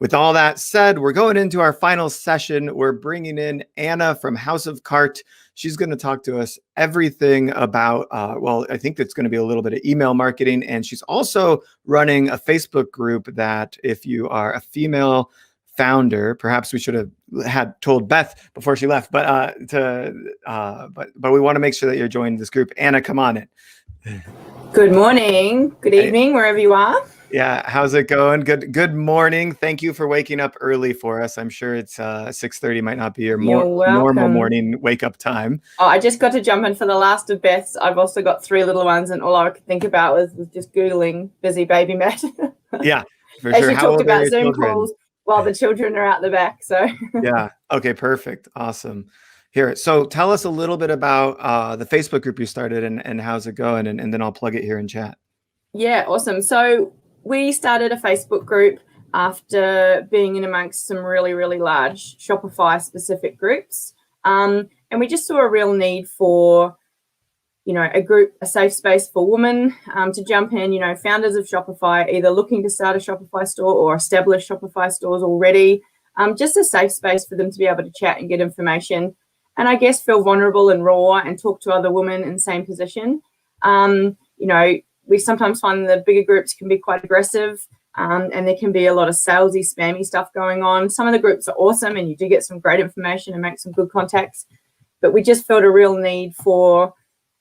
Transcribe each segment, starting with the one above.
With all that said, we're going into our final session. We're bringing in Anna from House of Cart. She's going to talk to us everything about, I think that's going to be a little bit of email marketing. And she's also running a Facebook group that if you are a female founder, perhaps we should have had told Beth before she left, but we want to make sure that you're joining this group. Anna, come on in. Good morning, good evening, wherever you are. Yeah, how's it going? Good morning. Thank you for waking up early for us. I'm sure it's 6:30 might not be your normal morning wake up time. Oh, I just got to jump in for the last of Beth's. I've also got 3 little ones, and all I could think about was just Googling busy baby Matt. Yeah, for sure. As you talked about Zoom calls while the children are out the back. So yeah, okay, perfect, awesome. Here, so tell us a little bit about the Facebook group you started and how's it going, and then I'll plug it here in chat. Yeah, awesome. So we started a Facebook group after being in amongst some really, really large Shopify specific groups. And we just saw a real need for, a safe space for women to jump in, founders of Shopify, either looking to start a Shopify store or establish Shopify stores already, just a safe space for them to be able to chat and get information. And I guess feel vulnerable and raw and talk to other women in the same position. We sometimes find the bigger groups can be quite aggressive and there can be a lot of salesy, spammy stuff going on. Some of the groups are awesome and you do get some great information and make some good contacts. But we just felt a real need for,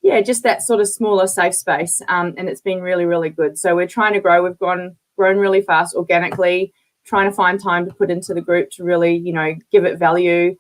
just that sort of smaller safe space. And it's been really, really good. So we're trying to grow. We've grown really fast organically, trying to find time to put into the group to really, give it value.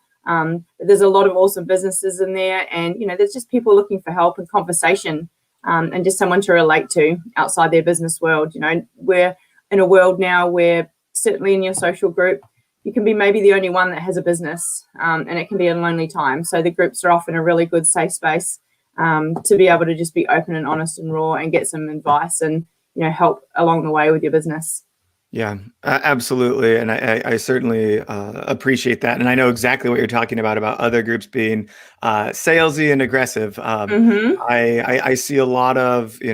There's a lot of awesome businesses in there and, there's just people looking for help and conversation. And just someone to relate to outside their business world. We're in a world now where certainly in your social group, you can be maybe the only one that has a business and it can be a lonely time. So the groups are often a really good safe space to be able to just be open and honest and raw and get some advice and, help along the way with your business. Yeah, absolutely. And I certainly appreciate that. And I know exactly what you're talking about other groups being salesy and aggressive. I see a lot of, you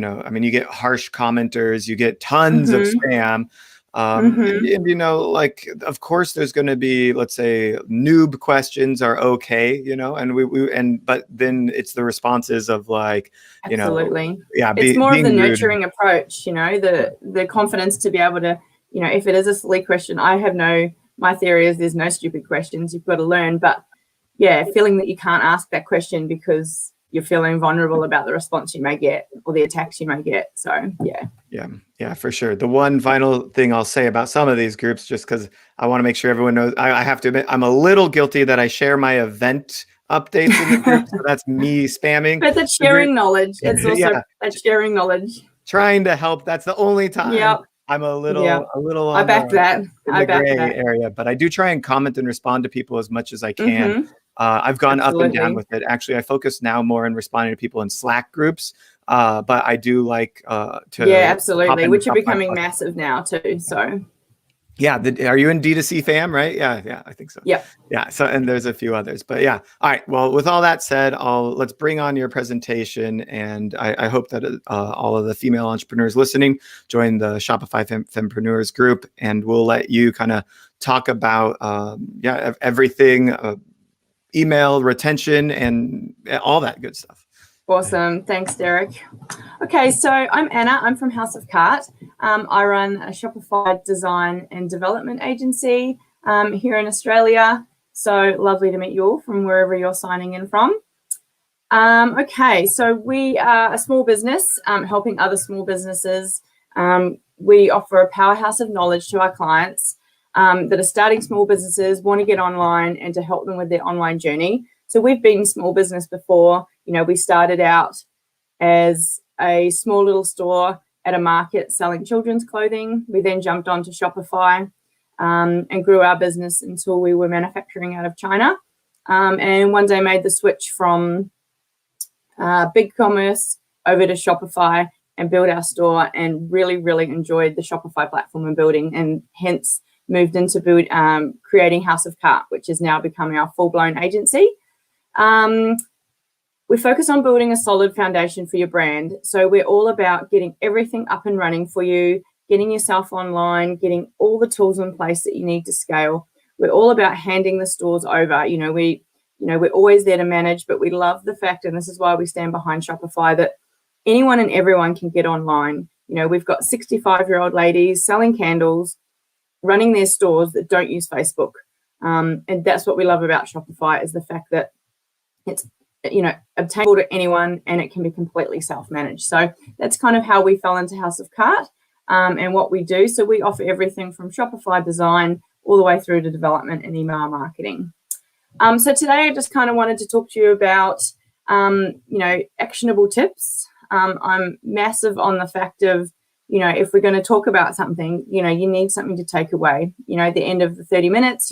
get harsh commenters, you get tons of spam. And of course, there's going to be, let's say, noob questions are okay, but then it's the responses of absolutely. Yeah, it's more of the nurturing approach, the confidence to be able to, if it is a silly question, my theory is there's no stupid questions. You've got to learn, but feeling that you can't ask that question because you're feeling vulnerable about the response you may get or the attacks you may get. So, Yeah, for sure. The one final thing I'll say about some of these groups, just because I want to make sure everyone knows, I have to admit, I'm a little guilty that I share my event updates in the group. So that's me spamming. But that's sharing knowledge. It's also that's sharing knowledge. Trying to help. That's the only time. Yep. I'm a little I back that. I back that area, but I do try and comment and respond to people as much as I can. I've gone up and down with it. Actually, I focus now more on responding to people in Slack groups, but I do like to. Yeah, absolutely, which are becoming massive now too. So. Yeah, are you in D2C fam, right? Yeah, I think so. Yeah. So, and there's a few others, but yeah. All right. Well, with all that said, let's bring on your presentation, and I hope that all of the female entrepreneurs listening join the Shopify Fempreneurs group, and we'll let you kind of talk about everything, email retention, and all that good stuff. Awesome. Thanks, Derek. Okay, so I'm Anna. I'm from House of Cart. I run a Shopify design and development agency here in Australia. So lovely to meet you all from wherever you're signing in from. Okay, so we are a small business helping other small businesses. We offer a powerhouse of knowledge to our clients that are starting small businesses, want to get online, and to help them with their online journey. So we've been small business before. We started out as a small little store at a market selling children's clothing. We then jumped onto Shopify and grew our business until we were manufacturing out of China. And one day made the switch from BigCommerce over to Shopify and built our store, and really, really enjoyed the Shopify platform and building, and hence moved into creating House of Cart, which is now becoming our full-blown agency. We focus on building a solid foundation for your brand. So we're all about getting everything up and running for you, getting yourself online, getting all the tools in place that you need to scale. We're all about handing the stores over. We're always there to manage, but we love the fact, and this is why we stand behind Shopify, that anyone and everyone can get online. We've got 65-year-old ladies selling candles, running their stores that don't use Facebook. And that's what we love about Shopify, is the fact that it's obtainable to anyone and it can be completely self-managed. So that's kind of how we fell into House of Cart and what we do. So we offer everything from Shopify design all the way through to development and email marketing. So today I just kind of wanted to talk to you about actionable tips. I'm massive on the fact of, if we're going to talk about something, you need something to take away. At the end of the 30 minutes,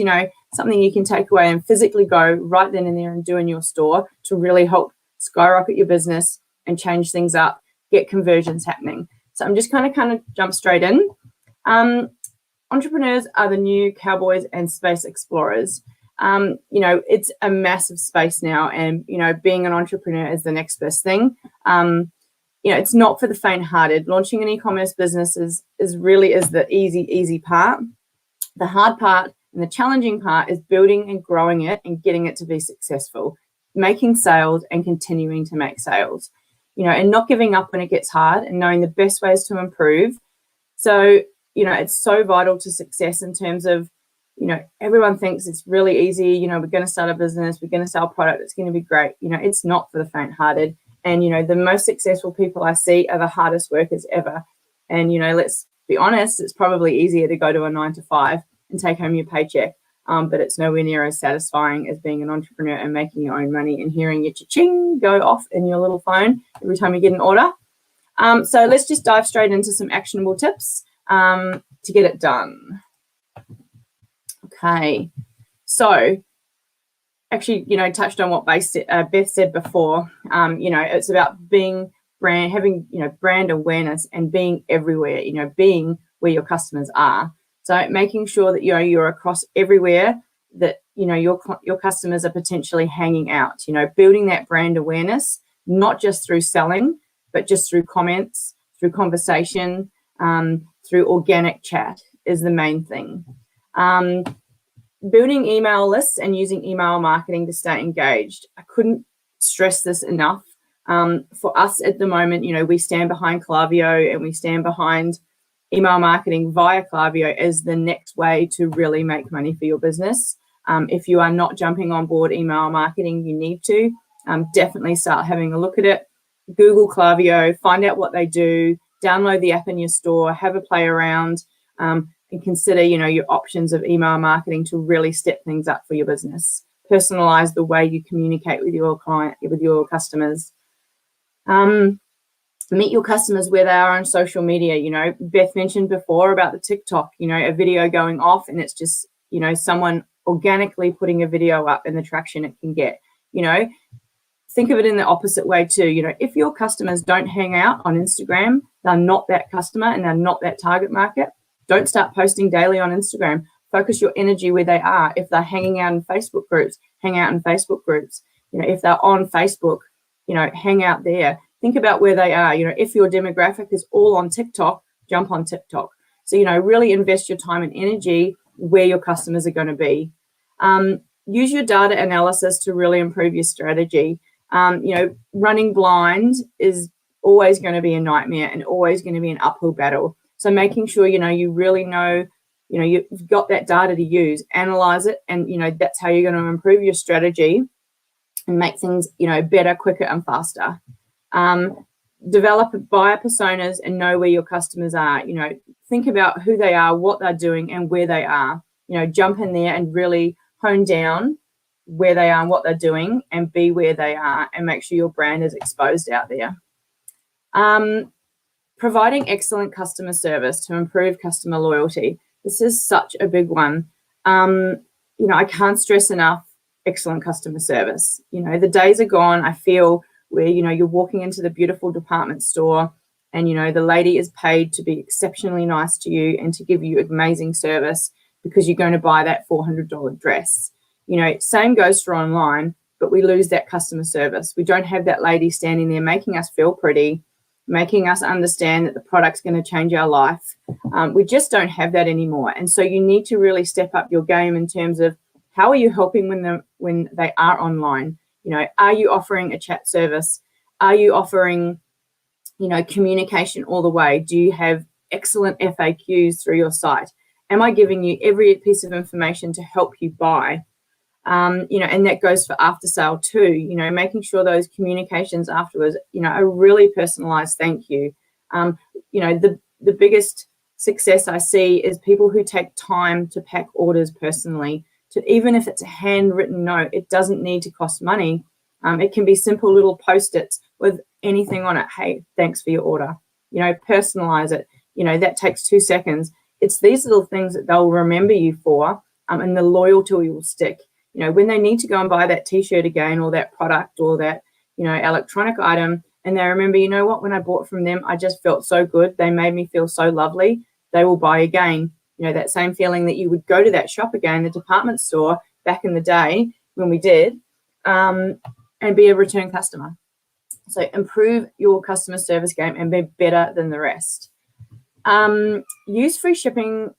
something you can take away and physically go right then and there and do in your store to really help skyrocket your business and change things up, get conversions happening. So I'm just kind of jump straight in. Entrepreneurs are the new cowboys and space explorers. It's a massive space now, and, being an entrepreneur is the next best thing. It's not for the faint-hearted. Launching an e-commerce business is the easy part. The hard part and the challenging part is building and growing it and getting it to be successful, making sales and continuing to make sales, and not giving up when it gets hard and knowing the best ways to improve. So, it's so vital to success in terms of, everyone thinks it's really easy. We're going to start a business, we're going to sell product, it's going to be great. It's not for the faint-hearted. And, the most successful people I see are the hardest workers ever. And, let's be honest, it's probably easier to go to a 9-to-5 and take home your paycheck. But it's nowhere near as satisfying as being an entrepreneur and making your own money and hearing your cha-ching go off in your little phone every time you get an order. So let's just dive straight into some actionable tips to get it done. Okay, so actually, touched on what Beth said before. It's about having brand awareness and being everywhere, being where your customers are. So making sure that, you're across everywhere that, your customers are potentially hanging out, building that brand awareness, not just through selling, but just through comments, through conversation, through organic chat is the main thing. Building email lists and using email marketing to stay engaged. I couldn't stress this enough. For us at the moment, we stand behind Klaviyo and we stand behind email marketing via Klaviyo as the next way to really make money for your business. If you are not jumping on board email marketing, you need to definitely start having a look at it. Google Klaviyo, find out what they do, download the app in your store, have a play around, and consider, your options of email marketing to really step things up for your business. Personalize the way you communicate with your client, with your customers. Meet your customers where they are on social media. Beth mentioned before about the TikTok, a video going off and it's just, someone organically putting a video up and the traction it can get. Think of it in the opposite way too. If your customers don't hang out on Instagram, they're not that customer and they're not that target market. Don't start posting daily on Instagram. Focus your energy where they are. If they're hanging out in Facebook groups, hang out in Facebook groups. If they're on Facebook, hang out there. Think about where they are. If your demographic is all on TikTok, jump on TikTok. So, really invest your time and energy where your customers are going to be. Use your data analysis to really improve your strategy. Running blind is always going to be a nightmare and always going to be an uphill battle. So making sure, you really know, you've got that data to use, analyze it, and, that's how you're going to improve your strategy and make things, better, quicker, and faster. Develop buyer personas and know where your customers are. Think about who they are, what they're doing, and where they are. Jump in there and really hone down where they are and what they're doing and be where they are and make sure your brand is exposed out there. Providing excellent customer service to improve customer loyalty. This is such a big one. I can't stress enough excellent customer service. The days are gone, I feel, where, you're walking into the beautiful department store and, the lady is paid to be exceptionally nice to you and to give you amazing service because you're going to buy that $400 dress. Same goes for online, but we lose that customer service. We don't have that lady standing there making us feel pretty, making us understand that the product's going to change our life. We just don't have that anymore. And so you need to really step up your game in terms of how are you helping when they are online? Are you offering a chat service? Are you offering, communication all the way? Do you have excellent FAQs through your site? Am I giving you every piece of information to help you buy? And that goes for after sale too, making sure those communications afterwards, are really personalized. Thank you. The biggest success I see is people who take time to pack orders personally, even if it's a handwritten note. It doesn't need to cost money. It can be simple little post-its with anything on it. Hey, thanks for your order. Personalize it. That takes 2 seconds. It's these little things that they'll remember you for, and the loyalty will stick. When they need to go and buy that t-shirt again, or that product, or that, electronic item, and they remember, when I bought from them, I just felt so good. They made me feel so lovely. They will buy again. That same feeling that you would go to that shop again, the department store back in the day when we did, and be a return customer. So improve your customer service game and be better than the rest. Use free shipping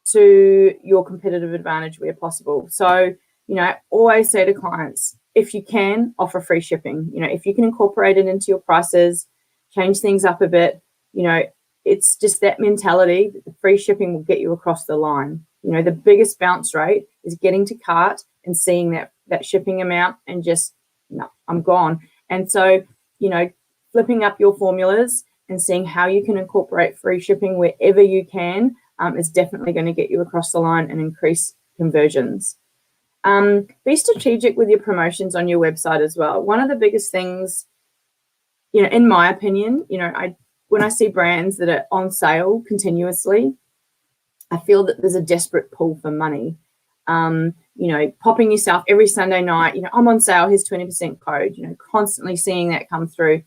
to your competitive advantage where possible. So, I always say to clients, if you can, offer free shipping. If you can incorporate it into your prices, change things up a bit, it's just that mentality that the free shipping will get you across the line. The biggest bounce rate is getting to cart and seeing that shipping amount and just, no, I'm gone. And so, flipping up your formulas and seeing how you can incorporate free shipping wherever you can is definitely going to get you across the line and increase conversions. Be strategic with your promotions on your website as well. One of the biggest things, in my opinion, when I see brands that are on sale continuously, I feel that there's a desperate pull for money. Popping yourself every Sunday night, I'm on sale, here's 20% code, constantly seeing that come through.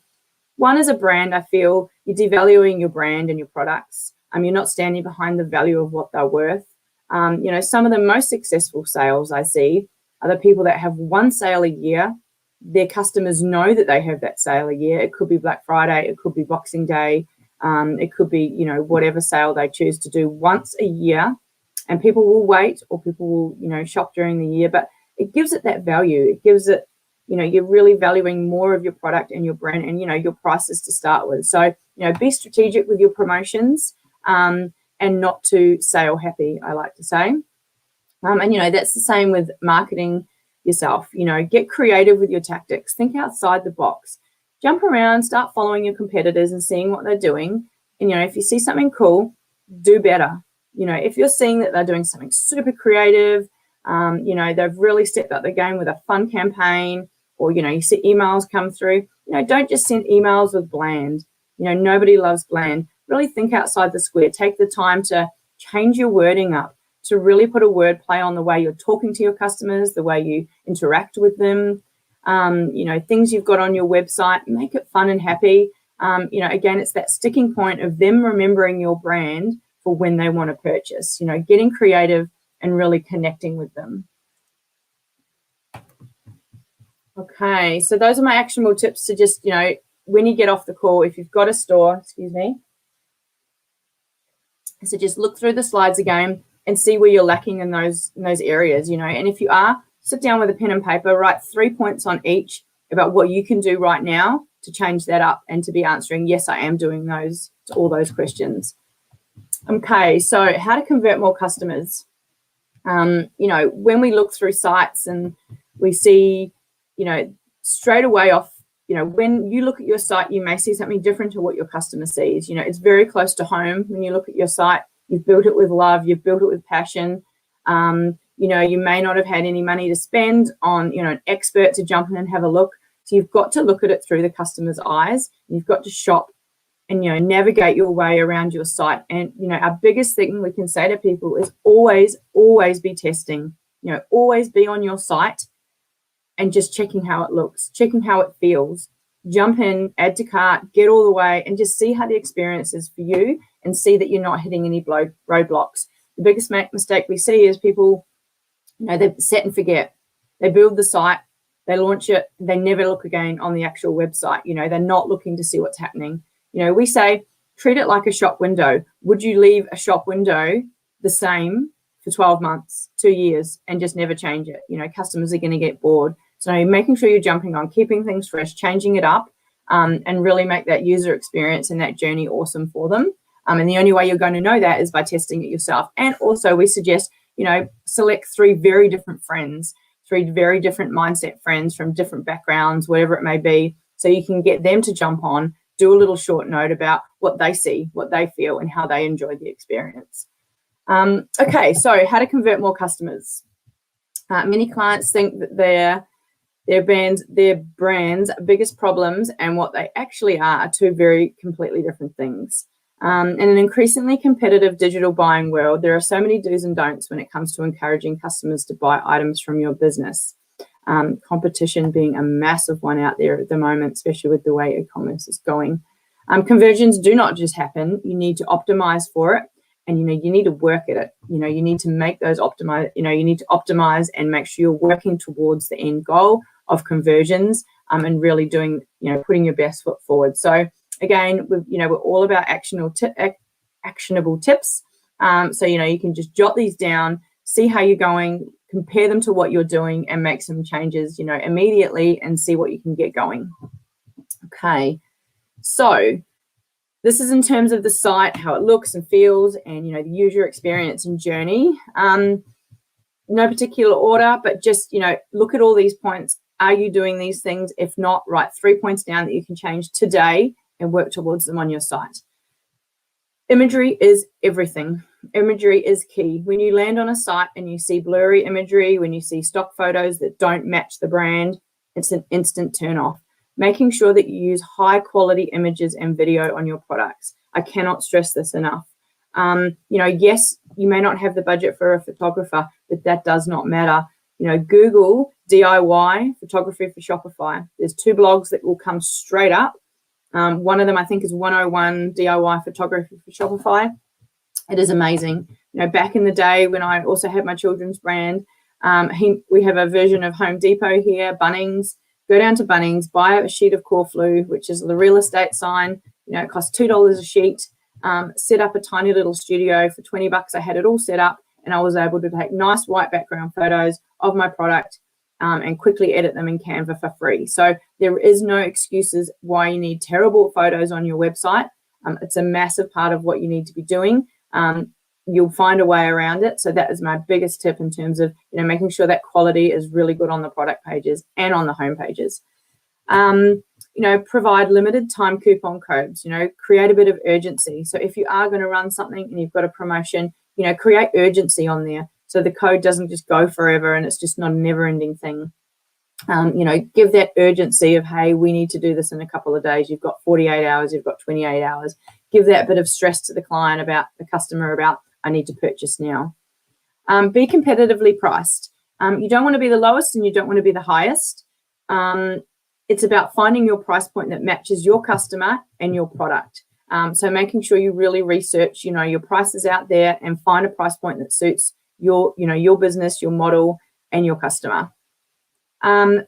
One, as a brand, I feel you're devaluing your brand and your products. You're not standing behind the value of what they're worth. Some of the most successful sales I see are the people that have one sale a year. Their customers know that they have that sale a year. It could be Black Friday, it could be Boxing Day, it could be, whatever sale they choose to do once a year. And people will wait, or people will, shop during the year, but it gives it that value. It gives it, you're really valuing more of your product and your brand and, your prices to start with. So, be strategic with your promotions and not too sale happy, I like to say. And, that's the same with marketing yourself. Get creative with your tactics. Think outside the box. Jump around, start following your competitors and seeing what they're doing. And, if you see something cool, do better. If you're seeing that they're doing something super creative, they've really stepped up the game with a fun campaign, or, you see emails come through, don't just send emails with bland. Nobody loves bland. Really think outside the square. Take the time to change your wording up, to really put a word play on the way you're talking to your customers, the way you interact with them, things you've got on your website, make it fun and happy. Again, it's that sticking point of them remembering your brand for when they want to purchase, getting creative and really connecting with them. Okay, so those are my actionable tips to just, when you get off the call, if you've got a store, so just look through the slides again and see where you're lacking in those areas, and if you are, sit down with a pen and paper, write 3 points on each about what you can do right now to change that up and to be answering, yes, I am doing those, to all those questions. Okay, so how to convert more customers. When we look through sites and we see, straight away off, when you look at your site, you may see something different to what your customer sees. It's very close to home. When you look at your site, you've built it with love, you've built it with passion. You may not have had any money to spend on, an expert to jump in and have a look. So you've got to look at it through the customer's eyes. You've got to shop and, navigate your way around your site. And, our biggest thing we can say to people is always be testing, always be on your site and just checking how it looks, checking how it feels. Jump in, add to cart, get all the way and just see how the experience is for you and see that you're not hitting any roadblocks. The biggest mistake we see is people, they set and forget. They build the site, they launch it, they never look again on the actual website. They're not looking to see what's happening. We say, treat it like a shop window. Would you leave a shop window the same for 12 months, 2 years, and just never change it? Customers are going to get bored. So making sure you're jumping on, keeping things fresh, changing it up, and really make that user experience and that journey awesome for them. And the only way you're going to know that is by testing it yourself. And also we suggest, select 3 very different friends, 3 very different mindset friends from different backgrounds, whatever it may be, so you can get them to jump on, do a little short note about what they see, what they feel, and how they enjoy the experience. Okay, so how to convert more customers. Many clients think that their brand's biggest problems and what they actually are 2 very completely different things. In an increasingly competitive digital buying world, there are so many do's and don'ts when it comes to encouraging customers to buy items from your business. Competition being a massive one out there at the moment, especially with the way e-commerce is going. Conversions do not just happen. You need to optimize for it, and you need to work at it. You need to make those optimize. You need to optimize and make sure you're working towards the end goal of conversions, and really doing, putting your best foot forward. So again, we're all about actionable tips. So you can just jot these down, see how you're going, compare them to what you're doing, and make some changes, immediately, and see what you can get going. Okay, so this is in terms of the site, how it looks and feels, and the user experience and journey. No particular order, but just look at all these points. Are you doing these things? If not, write 3 points down that you can change today and work towards them on your site. Imagery is everything. Imagery is key. When you land on a site and you see blurry imagery, when you see stock photos that don't match the brand, it's an instant turn off. Making sure that you use high quality images and video on your products. I cannot stress this enough. Yes, you may not have the budget for a photographer, but that does not matter. Google DIY photography for Shopify. There's 2 blogs that will come straight up. One of them, I think, is 101 DIY photography for Shopify. It is amazing. Back in the day when I also had my children's brand, we have a version of Home Depot here, Bunnings. Go down to Bunnings, buy a sheet of Corflu, which is the real estate sign. It costs $2 a sheet. Set up a tiny little studio for $20. I had it all set up, and I was able to take nice white background photos of my product and quickly edit them in Canva for free. So there is no excuses why you need terrible photos on your website. It's a massive part of what you need to be doing. You'll find a way around it. So that is my biggest tip in terms of making sure that quality is really good on the product pages and on the home pages. Provide limited time coupon codes. Create a bit of urgency. So if you are going to run something and you've got a promotion, create urgency on there, so the code doesn't just go forever and it's just not a never-ending thing. Give that urgency of, hey, we need to do this in a couple of days. You've got 48 hours, you've got 28 hours. Give that bit of stress to the client, about the customer, about, I need to purchase now. Be competitively priced. You don't want to be the lowest and you don't want to be the highest. It's about finding your price point that matches your customer and your product. So making sure you really research, your prices out there, and find a price point that suits your business, your model, and your customer.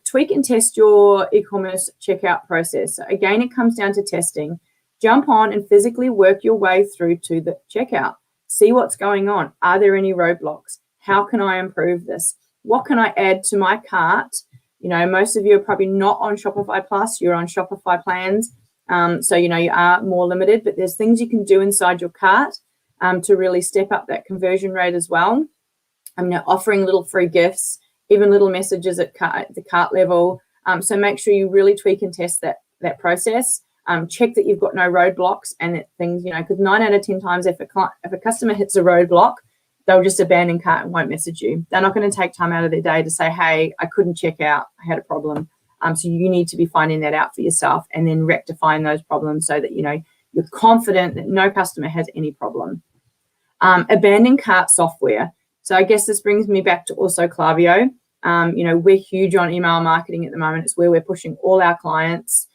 Tweak and test your e-commerce checkout process. So again, it comes down to testing. Jump on and physically work your way through to the checkout. See what's going on. Are there any roadblocks? How can I improve this? What can I add to my cart? Most of you are probably not on Shopify Plus. You're on Shopify plans. So, you are more limited, but there's things you can do inside your cart to really step up that conversion rate as well. Offering little free gifts, even little messages at the cart level. So make sure you really tweak and test that process. Check that you've got no roadblocks and that things, because 9 out of 10 times if a customer hits a roadblock, they'll just abandon cart and won't message you. They're not going to take time out of their day to say, hey, I couldn't check out, I had a problem. So you need to be finding that out for yourself and then rectifying those problems so that, you're confident that no customer has any problem. Abandon cart software. So I guess this brings me back to also Klaviyo. We're huge on email marketing at the moment. It's where we're pushing all our clients.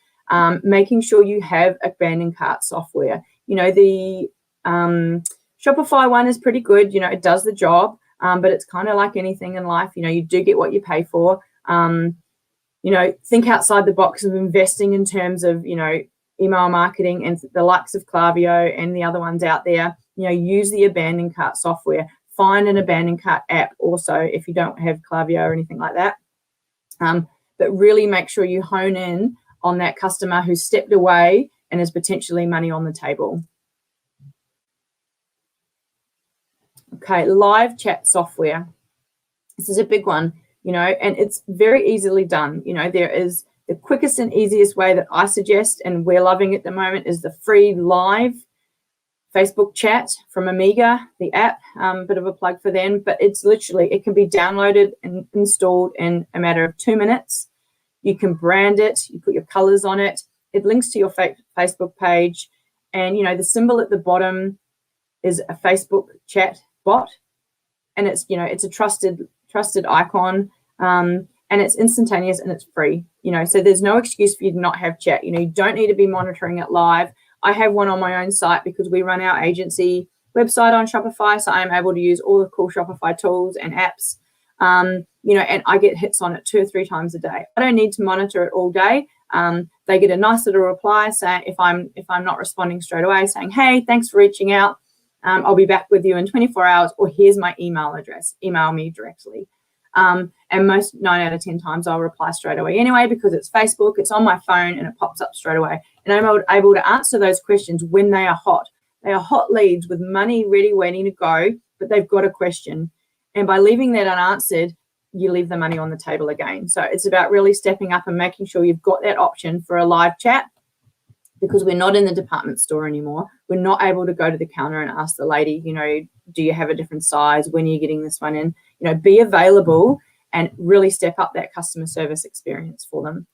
Making sure you have abandoned cart software. The Shopify one is pretty good. It does the job, but it's kind of like anything in life. You do get what you pay for. Think outside the box of investing in terms of, email marketing and the likes of Klaviyo and the other ones out there, use the abandoned cart software. Find an abandoned cart app also if you don't have Klaviyo or anything like that. But really make sure you hone in on that customer who stepped away and is potentially money on the table. Okay, live chat software. This is a big one, and it's very easily done. There is the quickest and easiest way that I suggest, and we're loving at the moment, is the free live Facebook chat from Amiga, the app. Bit of a plug for them, but it's literally, it can be downloaded and installed in a matter of 2 minutes. You can brand it, you put your colors on it. It links to your Facebook page, and the symbol at the bottom is a Facebook chat bot, and it's it's a trusted icon, and it's instantaneous and it's free. So there's no excuse for you to not have chat. You don't need to be monitoring it live. I have one on my own site because we run our agency website on Shopify, so I'm able to use all the cool Shopify tools and apps. And I get hits on it 2 or 3 times a day. I don't need to monitor it all day. They get a nice little reply saying, if I'm not responding straight away, saying, hey, thanks for reaching out. I'll be back with you in 24 hours, or here's my email address. Email me directly. And most 9 out of 10 times I'll reply straight away anyway, because it's Facebook, it's on my phone, and it pops up straight away. And I'm able to answer those questions when they are hot. They are hot leads with money ready, waiting to go, but they've got a question. And by leaving that unanswered, you leave the money on the table again. So it's about really stepping up and making sure you've got that option for a live chat, because we're not in the department store anymore. We're not able to go to the counter and ask the lady, do you have a different size? When are you getting this one in? Be available and really step up that customer service experience for them.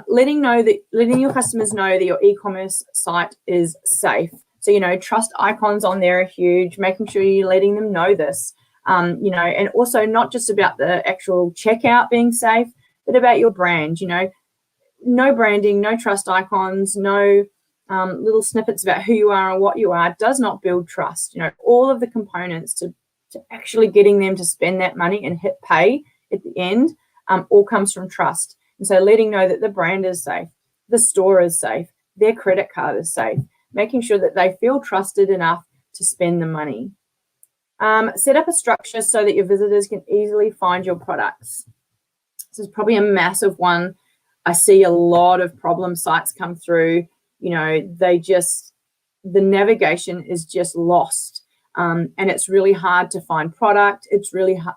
Letting your customers know that your e-commerce site is safe. So, trust icons on there are huge, making sure you're letting them know this. And also not just about the actual checkout being safe, but about your brand. No branding, no trust icons, no little snippets about who you are and what you are does not build trust. All of the components to actually getting them to spend that money and hit pay at the end all comes from trust. And so letting know that the brand is safe, the store is safe, their credit card is safe, making sure that they feel trusted enough to spend the money. Set up a structure so that your visitors can easily find your products. This is probably a massive one. I see a lot of problem sites come through. The navigation is just lost, and it's really hard to find product. It's really hard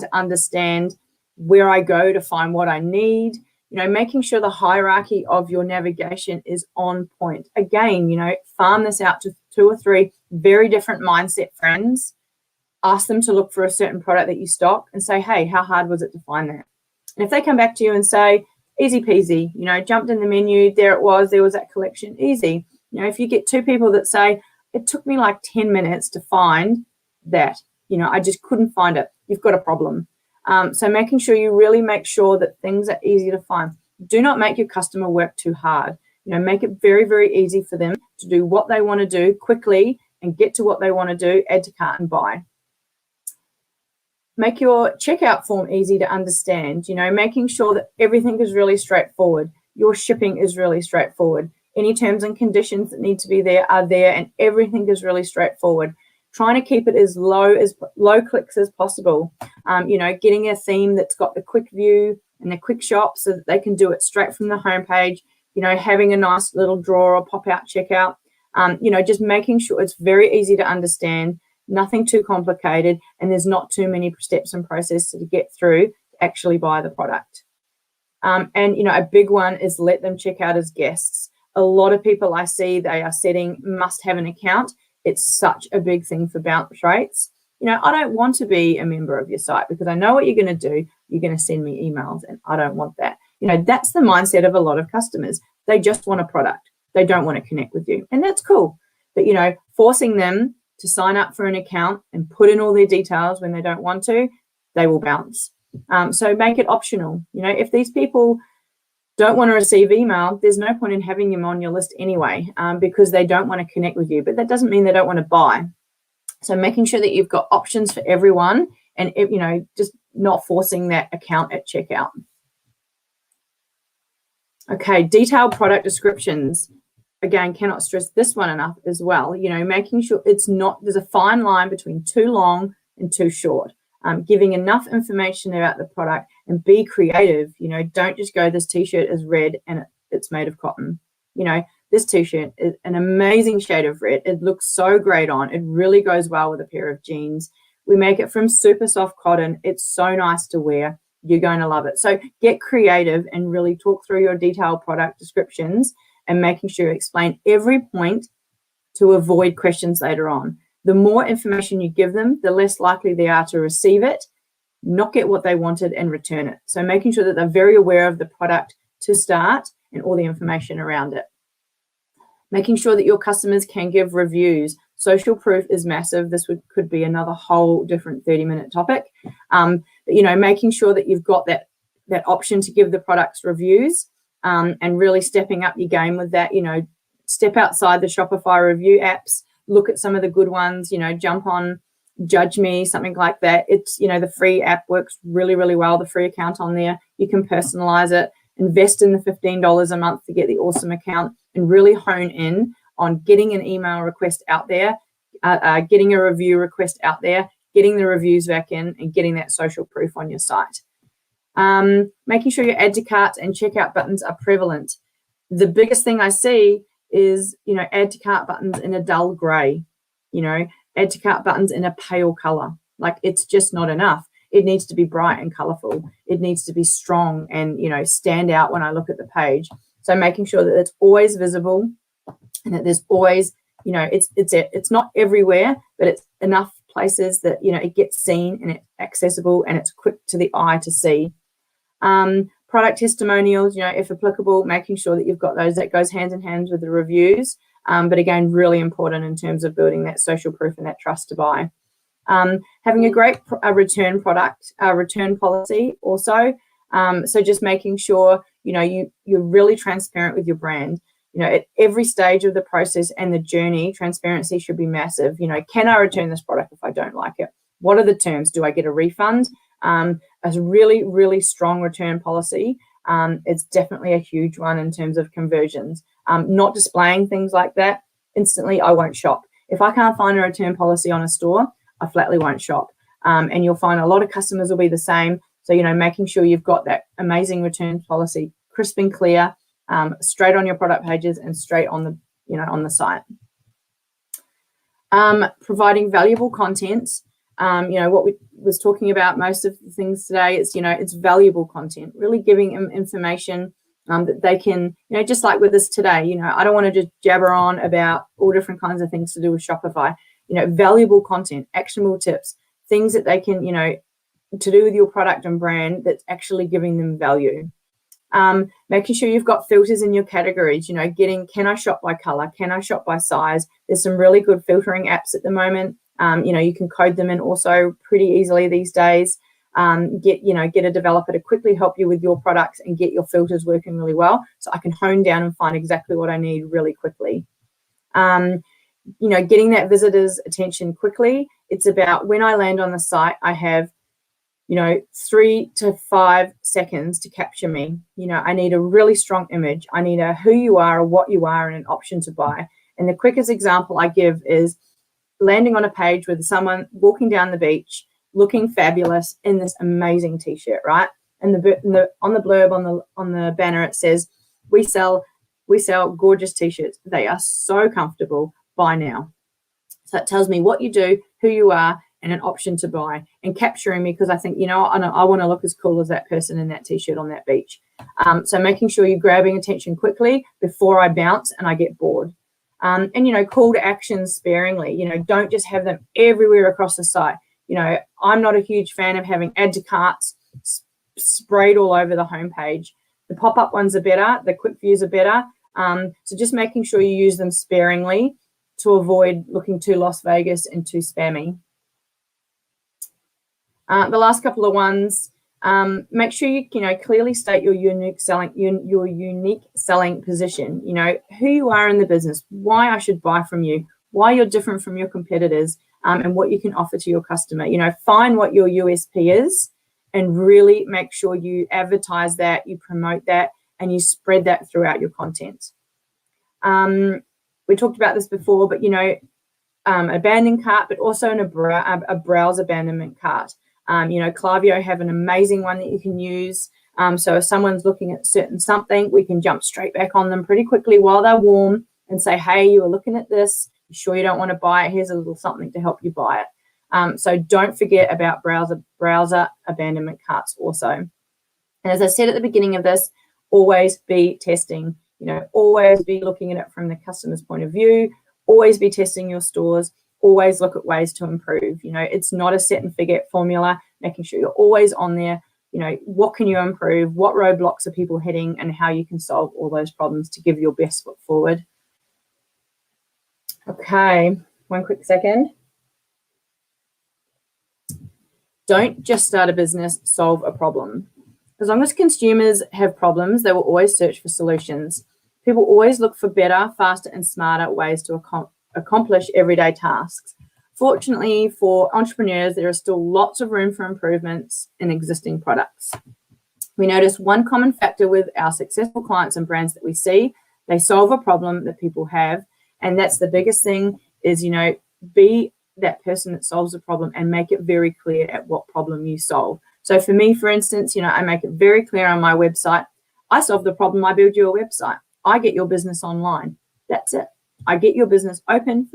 to understand where I go to find what I need. Making sure the hierarchy of your navigation is on point. Again, farm this out to 2 or 3 very different mindset friends. Ask them to look for a certain product that you stock and say, hey, how hard was it to find that? And if they come back to you and say, easy peasy, jumped in the menu, there it was, there was that collection, easy. If you get 2 people that say, it took me like 10 minutes to find that, I just couldn't find it, you've got a problem. So making sure you really make sure that things are easy to find. Do not make your customer work too hard. Make it very, very easy for them to do what they want to do quickly and get to what they want to do, add to cart and buy. Make your checkout form easy to understand, making sure that everything is really straightforward. Your shipping is really straightforward. Any terms and conditions that need to be there are there, and everything is really straightforward. Trying to keep it as low clicks as possible. Getting a theme that's got the quick view and the quick shop so that they can do it straight from the homepage. Having a nice little drawer or pop-out checkout. Just making sure it's very easy to understand, nothing too complicated, and there's not too many steps and processes to get through to actually buy the product. And a big one is let them check out as guests. A lot of people I see, they are setting must have an account. It's such a big thing for bounce rates. I don't want to be a member of your site because I know what you're going to do. You're going to send me emails, and I don't want that. That's the mindset of a lot of customers. They just want a product. They don't want to connect with you, and that's cool. But, forcing them to sign up for an account and put in all their details when they don't want to, they will bounce. So make it optional. If these people don't want to receive email, there's no point in having them on your list anyway, because they don't want to connect with you. But that doesn't mean they don't want to buy. So making sure that you've got options for everyone, and just not forcing that account at checkout. Okay, detailed product descriptions. Again, cannot stress this one enough as well. Making sure there's a fine line between too long and too short. Giving enough information about the product and be creative. Don't just go, this t-shirt is red and it's made of cotton. This t-shirt is an amazing shade of red. It looks so great on. It really goes well with a pair of jeans. We make it from super soft cotton. It's so nice to wear. You're going to love it. So get creative and really talk through your detailed product descriptions and making sure you explain every point to avoid questions later on. The more information you give them, the less likely they are to receive it, not get what they wanted, and return it. So making sure that they're very aware of the product to start and all the information around it. Making sure that your customers can give reviews. Social proof is massive. This could be another whole different 30-minute topic. Making sure that you've got that option to give the products reviews, and really stepping up your game with that. Step outside the Shopify review apps, look at some of the good ones, jump on Judge Me, something like that. It's, the free app works really, really well, the free account on there. You can personalize it, invest in the $15 a month to get the awesome account, and really hone in on getting an email request out there, getting a review request out there, getting the reviews back in, and getting that social proof on your site. Making sure your add to cart and checkout buttons are prevalent. The biggest thing I see is, add to cart buttons in a dull gray, add to cart buttons in a pale color. Like, it's just not enough. It needs to be bright and colorful. It needs to be strong and, stand out when I look at the page. So making sure that it's always visible and that there's always, it's not everywhere, but it's enough places that, it gets seen and it's accessible and it's quick to the eye to see. Product testimonials, if applicable, making sure that you've got those. That goes hand in hand with the reviews. But again, really important in terms of building that social proof and that trust to buy. Having a great return policy also. So just making sure, you're really transparent with your brand. At every stage of the process and the journey, transparency should be massive. Can I return this product if I don't like it? What are the terms? Do I get a refund? A really, really strong return policy. It's definitely a huge one in terms of conversions. Not displaying things like that, instantly I won't shop. If I can't find a return policy on a store, I flatly won't shop. And you'll find a lot of customers will be the same. So, making sure you've got that amazing return policy, crisp and clear, straight on your product pages and straight on the, on the site. Providing valuable content. What we was talking about most of the things today is, it's valuable content, really giving them information that they can, just like with us today, I don't want to just jabber on about all different kinds of things to do with Shopify, valuable content, actionable tips, things that they can, to do with your product and brand that's actually giving them value. Making sure you've got filters in your categories, can I shop by color? Can I shop by size? There's some really good filtering apps at the moment. You can code them in also pretty easily these days. Get a developer to quickly help you with your products and get your filters working really well. So I can hone down and find exactly what I need really quickly. Getting that visitor's attention quickly. It's about when I land on the site, I have 3 to 5 seconds to capture me. I need a really strong image. I need a who you are or what you are and an option to buy. And the quickest example I give is landing on a page with someone walking down the beach, looking fabulous in this amazing t-shirt, right? And on the blurb on the banner it says, we sell gorgeous t-shirts. They are so comfortable. Buy now. So it tells me what you do, who you are, and an option to buy, and capturing me because I think, I want to look as cool as that person in that t-shirt on that beach. So making sure you're grabbing attention quickly before I bounce and I get bored. And, call to action sparingly. Don't just have them everywhere across the site. I'm not a huge fan of having add to carts sprayed all over the homepage. The pop-up ones are better. The quick views are better. So just making sure you use them sparingly to avoid looking too Las Vegas and too spammy. The last couple of ones, make sure you clearly state your unique selling position. Who you are in the business, why I should buy from you, why you're different from your competitors, and what you can offer to your customer. Find what your USP is, and really make sure you advertise that, you promote that, and you spread that throughout your content. We talked about this before, but abandoned cart, but also a browse abandonment cart. Klaviyo have an amazing one that you can use. So if someone's looking at something, we can jump straight back on them pretty quickly while they're warm and say, hey, you were looking at this. You sure you don't want to buy it? Here's a little something to help you buy it. So don't forget about browser abandonment carts also. And as I said at the beginning of this, always be testing. Always be looking at it from the customer's point of view. Always be testing your stores. Always look at ways to improve. It's not a set and forget formula. Making sure you're always on there. What can you improve? What roadblocks are people hitting, and how you can solve all those problems to give your best foot forward. Okay, one quick second. Don't just start a business, solve a problem. As long as consumers have problems, they will always search for solutions. People always look for better, faster, and smarter ways to accomplish everyday tasks. Fortunately for entrepreneurs, there is still lots of room for improvements in existing products. We notice one common factor with our successful clients and brands that we see, they solve a problem that people have. And that's the biggest thing is, be that person that solves a problem and make it very clear at what problem you solve. So for me, for instance, I make it very clear on my website. I solve the problem. I build you a website. I get your business online. That's it. I get your business open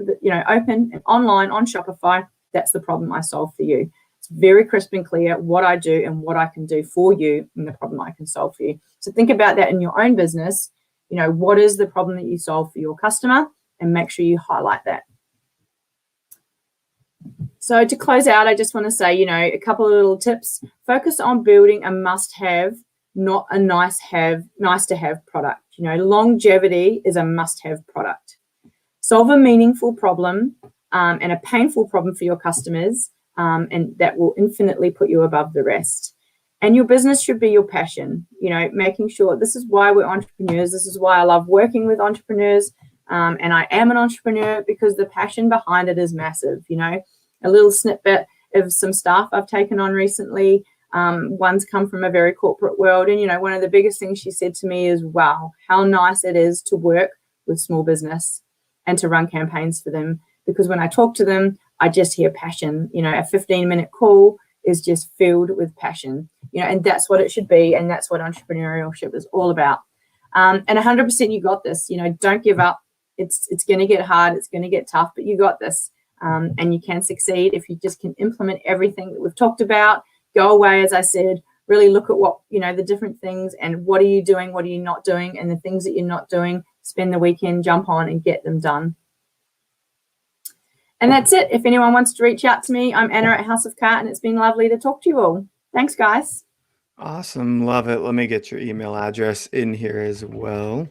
open and online on Shopify. That's the problem I solve for you. It's very crisp and clear what I do and what I can do for you and the problem I can solve for you. So think about that in your own business. What is the problem that you solve for your customer, and make sure you highlight that. So to close out, I just want to say, a couple of little tips. Focus on building a must-have, not a nice-to-have product. Longevity is a must-have product. Solve a meaningful problem and a painful problem for your customers, and that will infinitely put you above the rest. And your business should be your passion, making sure this is why we're entrepreneurs. This is why I love working with entrepreneurs. And I am an entrepreneur because the passion behind it is massive. A little snippet of some staff I've taken on recently. One's come from a very corporate world. And, one of the biggest things she said to me is, wow, how nice it is to work with small business and to run campaigns for them. Because when I talk to them, I just hear passion. A 15-minute call is just filled with passion, and that's what it should be. And that's what entrepreneurship is all about. And 100% you got this. Don't give up. It's going to get hard. It's going to get tough, but you got this. And you can succeed if you just can implement everything that we've talked about. Go away, as I said, really look at what, the different things and what are you doing, what are you not doing, and the things that you're not doing, spend the weekend, jump on and get them done. And that's it. If anyone wants to reach out to me, I'm Anna at House of Cart, and it's been lovely to talk to you all. Thanks, guys. Awesome. Love it. Let me get your email address in here as well.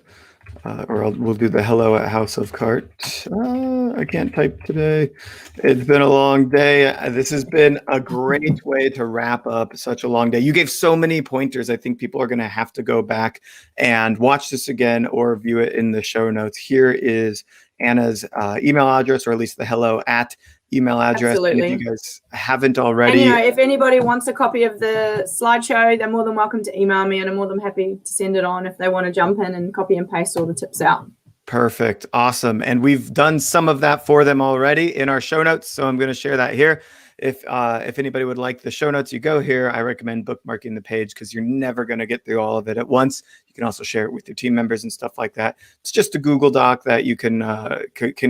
We'll do the hello at House of Cart. I can't type today. It's been a long day. This has been a great way to wrap up such a long day. You gave so many pointers. I think people are going to have to go back and watch this again or view it in the show notes. Here is Anna's email address, or at least the hello at email address. Absolutely. And if you guys haven't already, and if anybody wants a copy of the slideshow, they're more than welcome to email me, and I'm more than happy to send it on if they want to jump in and copy and paste all the tips out. Perfect. Awesome. And we've done some of that for them already in our show notes. So I'm going to share that here. If anybody would like the show notes, you go here. I recommend bookmarking the page because you're never going to get through all of it at once. You can also share it with your team members and stuff like that. It's just a Google Doc that you can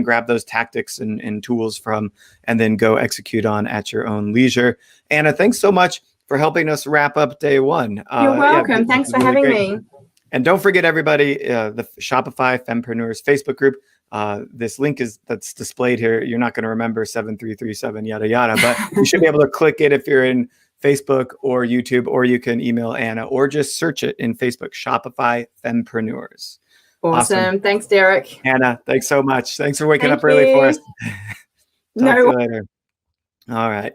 grab those tactics and tools from and then go execute on at your own leisure. Anna, thanks so much for helping us wrap up day one. You're welcome. Thanks for having me. And don't forget, everybody, the Shopify Fempreneurs Facebook group. This link that's displayed here. You're not going to remember 7337 yada yada, but you should be able to click it if you're in Facebook or YouTube, or you can email Anna or just search it in Facebook, Shopify Fempreneurs. Awesome. Thanks, Derek. Anna, thanks so much. Thanks for waking up early for us. Talk to you later. All right.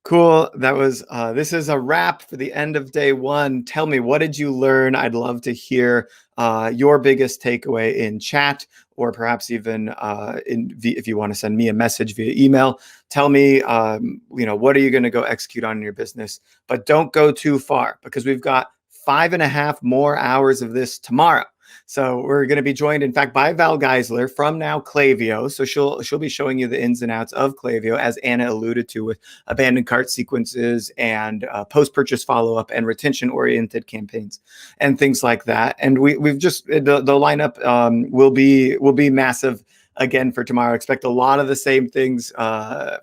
Cool. That was, this is a wrap for the end of day one. Tell me, what did you learn? I'd love to hear your biggest takeaway in chat, or perhaps even if you want to send me a message via email. Tell me, what are you going to go execute on in your business? But don't go too far, because we've got 5.5 more hours of this tomorrow. So we're going to be joined, in fact, by Val Geisler from now Klaviyo. So she'll be showing you the ins and outs of Klaviyo, as Anna alluded to, with abandoned cart sequences and post-purchase follow-up and retention-oriented campaigns and things like that. And we've just the lineup will be massive again for tomorrow. Expect a lot of the same things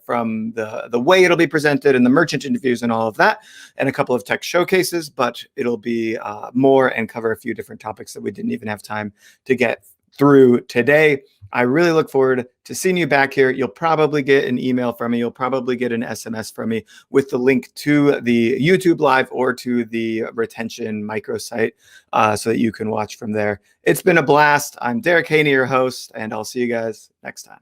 from the way it'll be presented and the merchant interviews and all of that, and a couple of tech showcases, but it'll be more and cover a few different topics that we didn't even have time to get through today. I really look forward to seeing you back here. You'll probably get an email from me. You'll probably get an SMS from me with the link to the YouTube Live or to the retention microsite so that you can watch from there. It's been a blast. I'm Derek Haney, your host, and I'll see you guys next time.